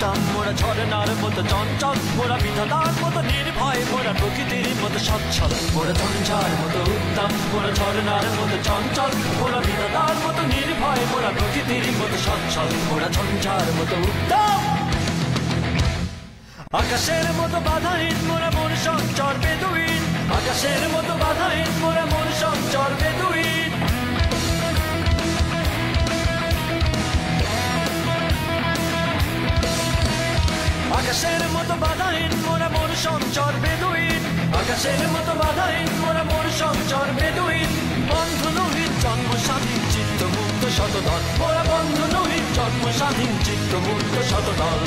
উদ্দাম মোরা ঝরনার মতো চঞ্চল মোরা বিধাতার মতো নির্ভয় মোরা প্রকৃতির মতো সচ্ছল মোরা ঝঞ্ঝার মতো উদ্দাম মোরা ঝরনার মতো চঞ্চল মোরা বিধাতার মতো নির্ভয় মোরা প্রকৃতির মতো সচ্ছল মোরা ঝঞ্ঝার মতো উদ্দাম আকাশের মতো বাধাহীন মোরা মন সঞ্চর বেদুইন আকাশের মতো বাধাহীন মোরা মন সঞ্চর বেদুইন আকাশের মতো বাধাহীন মোরা মন সঞ্চর বেদুইন আকাশের মতো বাধাহীন মোরা মন সঞ্চর বেদুইন বন্ধু নহিত জন্ম স্বাধীন চিত্ত মুক্ত শতদল মোরা বন্ধু নহিত জন্ম স্বাধীন চিত্ত মুক্ত শতদল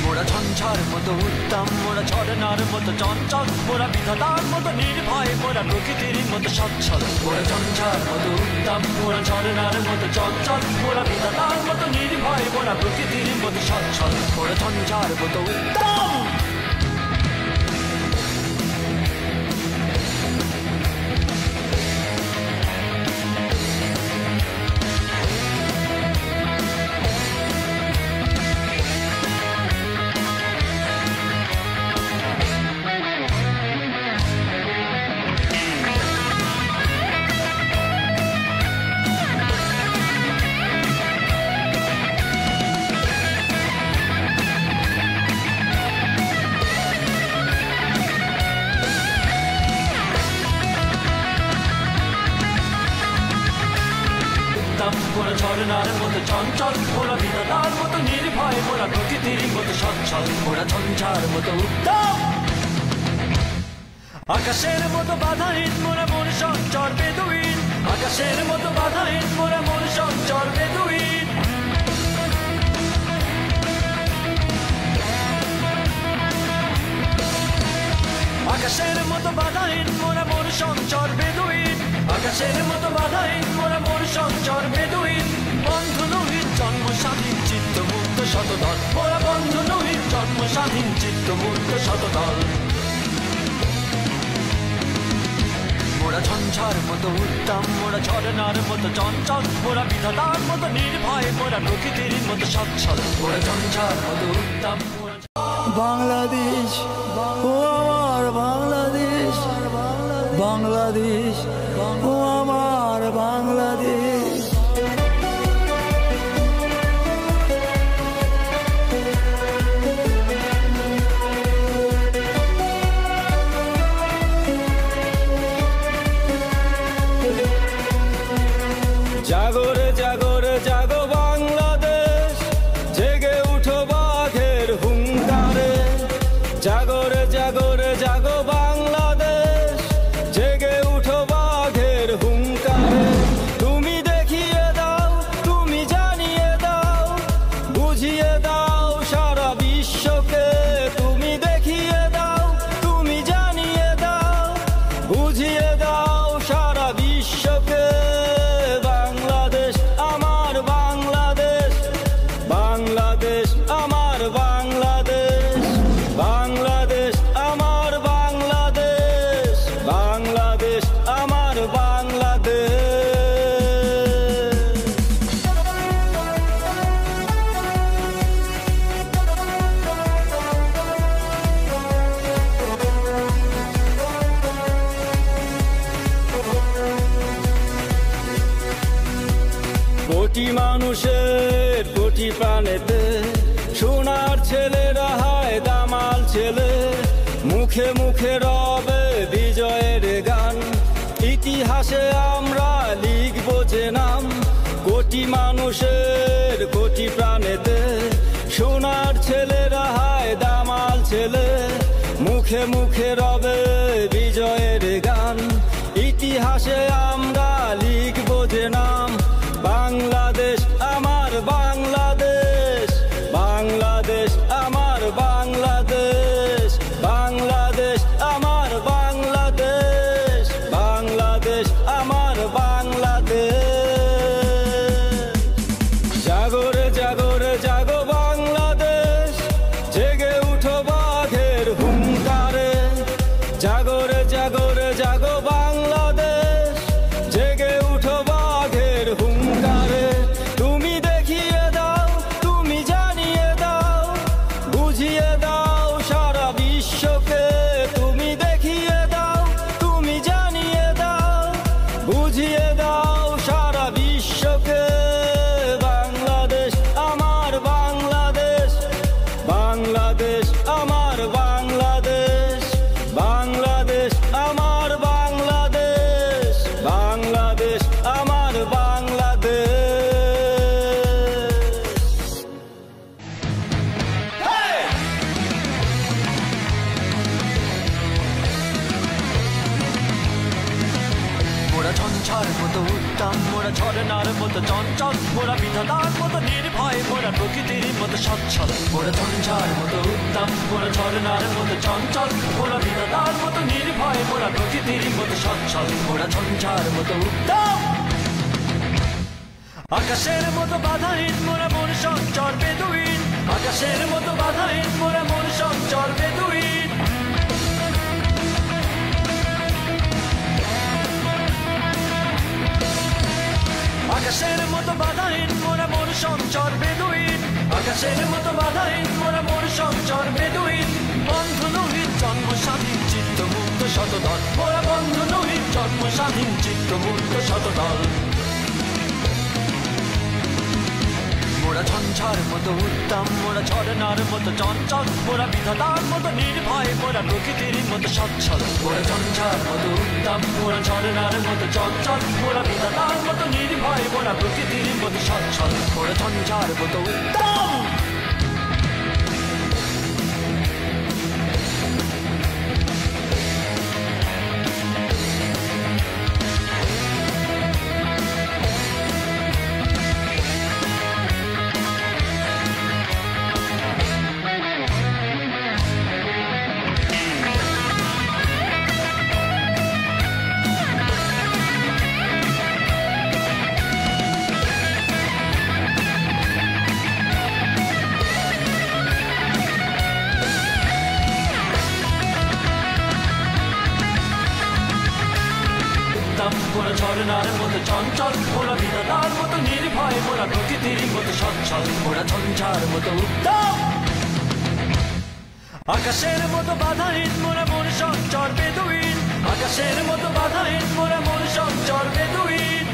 মোরা ঝঞ্ঝার মতো উদ্দাম মোরা ঝরনার মতো চঞ্চল মোরা বিধাতার মতো নির্ভয় মোরা প্রকৃতির মতো সচ্ছল মোরা ঝঞ্ঝার মতো উদ্দাম মোরা ঝরনার মতো চঞ্চল মোরা বিধাতার মতো নির্ভয় মোরা প্রকৃতির মতো সচ্ছল মোরা ঝঞ্ঝার মতো উদ্দাম মোরা ঝরনার মতো চঞ্চল মোরা বিধাতার মতো নির্ভয় মোরা প্রকৃতির মতো সচ্ছল মোরা ঝঞ্ঝার মতো উদ্দাম আকাশের মতো বাধাহীন মোরা মন সঞ্চর বেদুইন আকাশের মতো বাধাহীন মোরা মন সঞ্চর বেদুইন আকাশের মতো বাধাহীন মোরা মন সঞ্চর বেদুইন আকাশের মতো বাধাহীন মোরা মন সঞ্চর বেদুইন বন্ধু নহিত জন্ম স্বাধীন চিত্ত মুক্ত শতদল মোরা বন্ধু নহিত জন্ম স্বাধীন চিত্ত মুক্ত শতদল মোরা ঝঞ্ঝার মতো উদ্দাম মোরা ঝরনার মতো চঞ্চল মোরা বিধাতার মতো নির্ভয় মোরা প্রকৃতির মতো সচ্ছল মোরা ঝঞ্ঝার মতো উদ্দাম বাংলাদেশ ও আমার বাংলাদেশ বাংলাদেশ ও আমার বাংলাদেশ জাগরে জাগরে জাগো বাংলাদেশ জেগে উঠো বাঘের হুঙ্কারে জাগরে জাগরে জাগো বাংলাদেশ জেগে উঠো বাঘের হুঙ্কারে তুমি দেখিয়ে দাও তুমি জানিয়ে দাও বুঝিয়ে দাও সারা বিশ্বকে তুমি দেখিয়ে দাও তুমি জানিয়ে দাও বুঝিয়ে দাও সারা বিশ্বকে বাংলাদেশ আমার বাংলাদেশ বাংলাদেশ আমার বাংলাদেশ বাংলাদেশ আমার বাংলাদেশ কোটি মানুষের কোটি প্রাণেতে সোনার ছেলেরা হয় দামাল ছেলে মুখে মুখে রবে বিজয়ের গান ইতিহাসে আমরা লিখব যে নাম কোটি মানুষের কোটি প্রাণেতে সোনার ছেলেরা হয় দামাল ছেলে মুখে মুখে রবে বিজয়ের গান ইতিহাসে আমরা লিখব যে নাম বাংলাদেশ আমার বাংলাদেশ বাংলাদেশ আমার বাংলাদেশ বাংলাদেশ আমার বাংলাদেশ বাংলাদেশ আমার বাংলাদেশ জাগরে জাগরে জাগো বাংলাদেশ জেগে উঠো বাঘের হুঙ্কারে জাগরে জাগরে জাগো বাংলাদেশ জেগে উঠো বাঘের উত্তম মোরা ঝরনার মতো চঞ্চল মোরা বিধাতার মতো নির্ভয় মোরা প্রকৃতির মতো সচ্ছল মোরা ঝঞ্ঝার মতো উত্তম মোরা ঝরনার মতো চঞ্চল মোরা বিধাতার মতো নির্ভয় মোরা প্রকৃতির মতো সচ্ছল মোরা ঝঞ্ঝার মতো উত্তম আকাশের মতো বাধাহীন মোরা মন সঞ্চর বেদুইন আকাশের মতো বাধাহীন মোরা মন সঞ্চর বেদুইন আকাশের মতো বাধাহীন মোরা মন সঞ্চর বেদুইন আকাশের মতো বাধাহীন মোরা মন সঞ্চর বেদুইন বন্ধু নহিত জন্ম স্বাধীন চিত্ত মুক্ত শতদল মোরা বন্ধু নহিত জন্ম স্বাধীন চিত্ত মুক্ত শতদল মোরা ঝঞ্ঝার মতো উত্তম মোরা ঝরনার মতো চঞ্চল মোরা বিধাতার মতো নির্ভয় মোরা প্রকৃতির মতো সচ্ছল মোরা ঝঞ্ঝার মতো উত্তম মোরা ঝরনার মতো চঞ্চল মোরা বিধাতার মতো নির্ভয় মোরা প্রকৃতির মতো সচ্ছল মোরা ঝঞ্ঝার মতো উত্তম মোরা ঝরনার মতো চঞ্চল মোরা বিধাতার মতো নির্ভয় মোরা প্রকৃতির মতো সচ্ছল মোরা ঝঞ্ঝার মতো উত্তম আকাশের মতো বাধাহীন মোরা মন সঞ্চর বেদুইন আকাশের মতো বাধাহীন মোরা মন সঞ্চর বেদুইন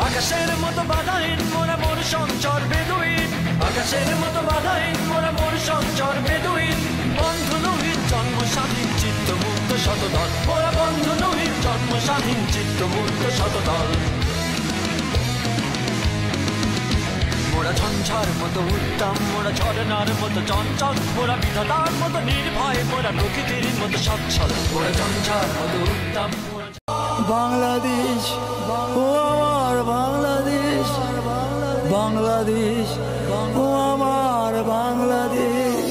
আকাশের মতো বাধাহীন মোরা মন সঞ্চর বেদুইন আকাশের মতো বাধাহীন মোরা মন সঞ্চর বেদুইন বন্ধু নহিত জন্ম স্বাধীন চিত্ত মুক্ত শতদল মোরা বন্ধু নহিত জন্ম স্বাধীন চিত্ত মুক্ত শতদল মোরা ঝঞ্ঝার মতো উত্তম মোরা ঝরনার মতো চঞ্চল মোরা বিধাতার মতো নির্ভয় মোরা প্রকৃতির মতো সচ্ছল মোরা ঝঞ্ঝার মতো উত্তম বাংলাদেশ ও আমার বাংলাদেশ বাংলাদেশ ও আমার বাংলাদেশ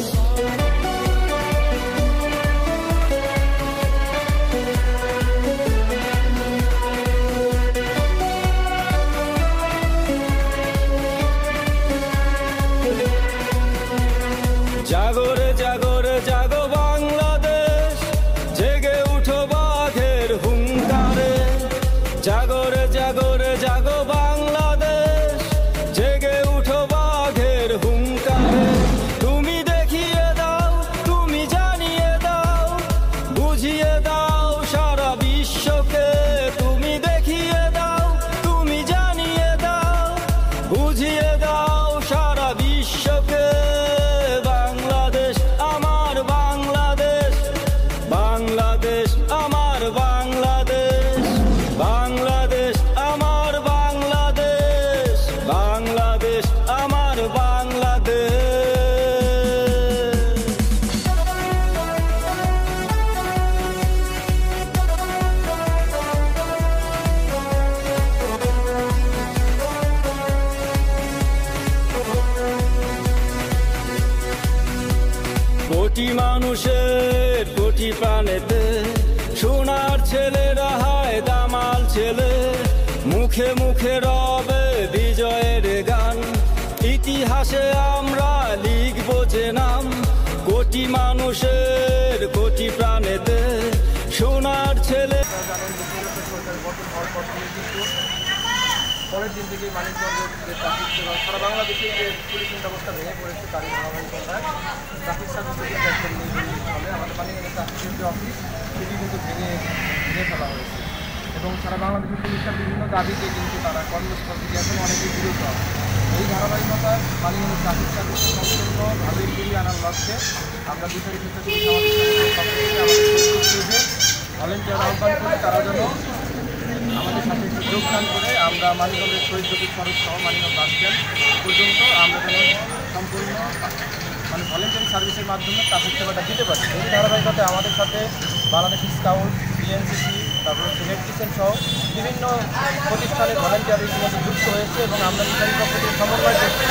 জাগরে জাগরে জাগো বাংলাদেশ জেগে উঠো বাঘের হুঙ্কারে জাগরে জাগরে জাগো বাংলাদেশ জেগে উঠো বাঘের হুঙ্কারে তুমি দেখিয়ে দাও তুমি জানিয়ে দাও বুঝিয়ে দাও সারা বিশ্বকে তুমি দেখিয়ে দাও তুমি জানিয়ে দাও বুঝিয়ে দাও সারা বিশ্বকে বাংলাদেশ আমার বাংলাদেশ বাংলাদেশ আমার বাংলাদেশ বাংলাদেশ আমার বাংলাদেশ বাংলাদেশ আমার বাংলাদেশ কোটি মানুষের কোটি প্রাণেতে সোনার ছেলেরা হয় দামাল ছেলে মুখে মুখে রবে বিজয়ের গান ইতিহাসে আমরা লিখব যে নাম কোটি মানুষের কোটি প্রাণেতে সোনার ছেলে পরের দিন থেকে মানিকগঞ্জের যে ট্রাফিক সেবা সারা বাংলাদেশে যে পুলিশিং ব্যবস্থা ভেঙে পড়েছে তারই ধারাবাহিকতায় ট্রাফিক সার্ভিসের একটা নির্বাহী ফলে আমাদের মানিকগঞ্জের ট্রাফিকের যে অফিস সেটি কিন্তু ভেঙে ফেলা হয়েছে এবং সারা বাংলাদেশের পুলিশের বিভিন্ন দাবিতে কিন্তু তারা কর্মস্থল থেকে এখন অনেকেই বিরত হয় এই ধারাবাহিকতায় মানিকগঞ্জের ট্রাফিক সার্ভিসের সম্পূর্ণভাবে ফিরিয়ে আনার লক্ষ্যে আমরা বিচারিক ভলেন্টিয়ার আহ্বান করে তারা যেন আমাদের সাথে যোগদান করে আমরা মানিকগঞ্জের শহীদ প্রতীক সড়ক সহ মানিকগঞ্জ বাস স্ট্যান্ড পর্যন্ত আমরা যেন সম্পূর্ণ মানে ভলেন্টারি সার্ভিসের মাধ্যমে ট্রাফিক সেবাটা দিতে পারি। এই ধারাবাহিকতায় আমাদের সাথে বাংলাদেশ স্কাউট, বিএনসিসি, তারপর হচ্ছে রেড ক্রিসেন্ট সহ বিভিন্ন প্রতিষ্ঠানের ভলেন্টিয়ার ইতিমধ্যে যুক্ত হয়েছে এবং আমরা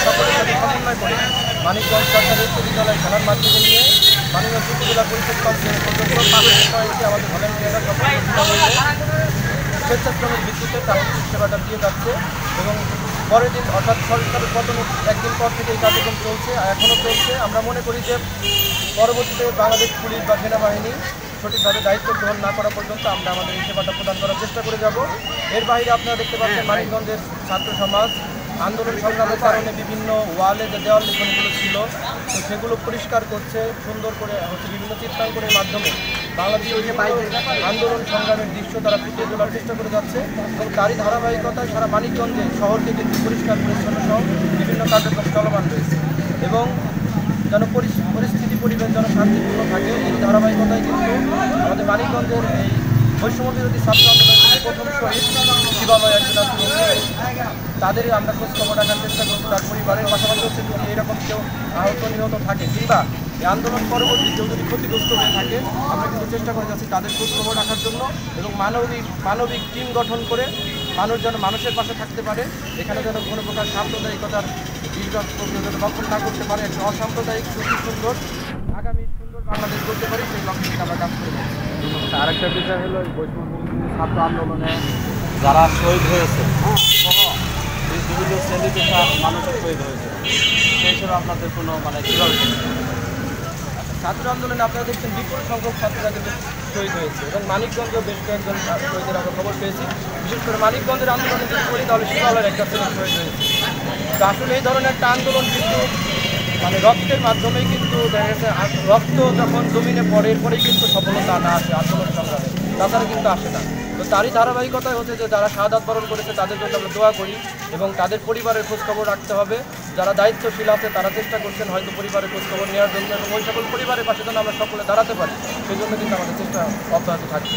সকলের সাথে সমন্বয় করে মানিকগঞ্জ সরকারি উচ্চ বিদ্যালয় খেলার মাধ্যমে নিয়ে মানিকগঞ্জ উপজেলা পরিষদ কক্ষে পর্যন্ত আমাদের ভলেন্টিয়াররা স্বেচ্ছাশ্রমের ভিত্তিতে ট্রাফিক সেবাটা দিয়ে যাচ্ছে এবং পরের দিন অর্থাৎ সরকারের পতনের একদিন পর থেকে এই কার্যক্রম চলছে, এখনও চলছে। আমরা মনে করি যে পরবর্তীতে বাংলাদেশ পুলিশ বা সেনাবাহিনী সঠিকভাবে দায়িত্ব গ্রহণ না করা পর্যন্ত আমরা আমাদের এই সেবাটা প্রদান করার চেষ্টা করে যাব। এর বাইরে আপনারা দেখতে পাচ্ছেন মানিকগঞ্জের ছাত্র সমাজ আন্দোলন সংগ্রামের কারণে বিভিন্ন ওয়ালে যে দেওয়াল লিখনগুলো ছিল তো সেগুলো পরিষ্কার করছে, সুন্দর করে বিভিন্ন চিত্রাঙ্কনের মাধ্যমে বাংলাদেশের আন্দোলন সংগ্রামের দৃশ্য তারা ফুটিয়ে তোলার চেষ্টা করে যাচ্ছে এবং তারই ধারাবাহিকতায় সারা মানিকগঞ্জে শহরকে কিন্তু পরিষ্কার পরিচ্ছন্ন সহ বিভিন্ন কার্যক্রম চলমান রয়েছে এবং যেন পরিস্থিতি পরিবেশ যেন শান্তিপূর্ণ থাকে এই ধারাবাহিকতায় কিন্তু আমাদের মানিকগঞ্জের এই বৈষম্য বিরোধী ছাত্র আন্দোলনের প্রথম শহীদ শিবালয় একজন তাদের আমরা খোঁজ খবর রাখার চেষ্টা করছি। তার পরিবারের পাশাপাশি হচ্ছে যদি এরকম কেউ আহত নিহত থাকে কিংবা এই আন্দোলন পরবর্তী কেউ যদি ক্ষতিগ্রস্ত হয়ে থাকে আমরা কিন্তু চেষ্টা করে যাচ্ছি তাদের খোঁজ খবর রাখার জন্য এবং মানবিক টিম গঠন করে মানুষ যেন মানুষের পাশে থাকতে পারে, এখানে যেন কোনো প্রকার সাম্প্রদায়িকতার বক্ষণ না করতে পারে, একটা অসাম্প্রদায়িক সুন্দর আগামী সুন্দর বাংলাদেশ করতে পারি সেই লক্ষ্যে থেকে আমরা কাজ করে যাচ্ছি। আরেকটা বিষয় হলো বৈষম্য ছাত্র আন্দোলনে যারা শহীদ হয়েছে সহ বিভিন্ন শ্রেণী পেশার মানুষের শহীদ হয়েছে সেই হিসেবে আপনাদের কোনো মানে কীভাবে ছাত্র আন্দোলনে আপনারা দেখছেন বিপুল সংখ্যক ছাত্ররা কিন্তু শহীদ হয়েছে এবং মানিকগঞ্জেও বেশ কয়েকজন শহীদের আমরা খবর পেয়েছি। বিশেষ করে মানিকগঞ্জের আন্দোলনে যদি করি তাহলে শিবালয়ের একটা ছেলে শহীদ হয়েছে। তো আসলে এই ধরনের একটা আন্দোলন কিন্তু মানে রক্তের মাধ্যমেই কিন্তু দেখা গেছে রক্ত যখন জমিনে পড়ে এরপরেই কিন্তু সফলতা না আসে আন্দোলন সংগ্রামে, তাছাড়া কিন্তু আসে না। তো তারই ধারাবাহিকতায় হচ্ছে যে যারা শাহাদাত বরণ করেছে তাদের জন্য আমরা দোয়া করি এবং তাদের পরিবারের খোঁজখবর রাখতে হবে। যারা দায়িত্বশীল আছে তারা চেষ্টা করছেন হয়তো পরিবারের খোঁজখবর নেওয়ার জন্য এবং ওই সকল পরিবারের পাশে যেন আমরা সকলে দাঁড়াতে পারি সেই জন্য কিন্তু আমাদের চেষ্টা অব্যাহত থাকবে।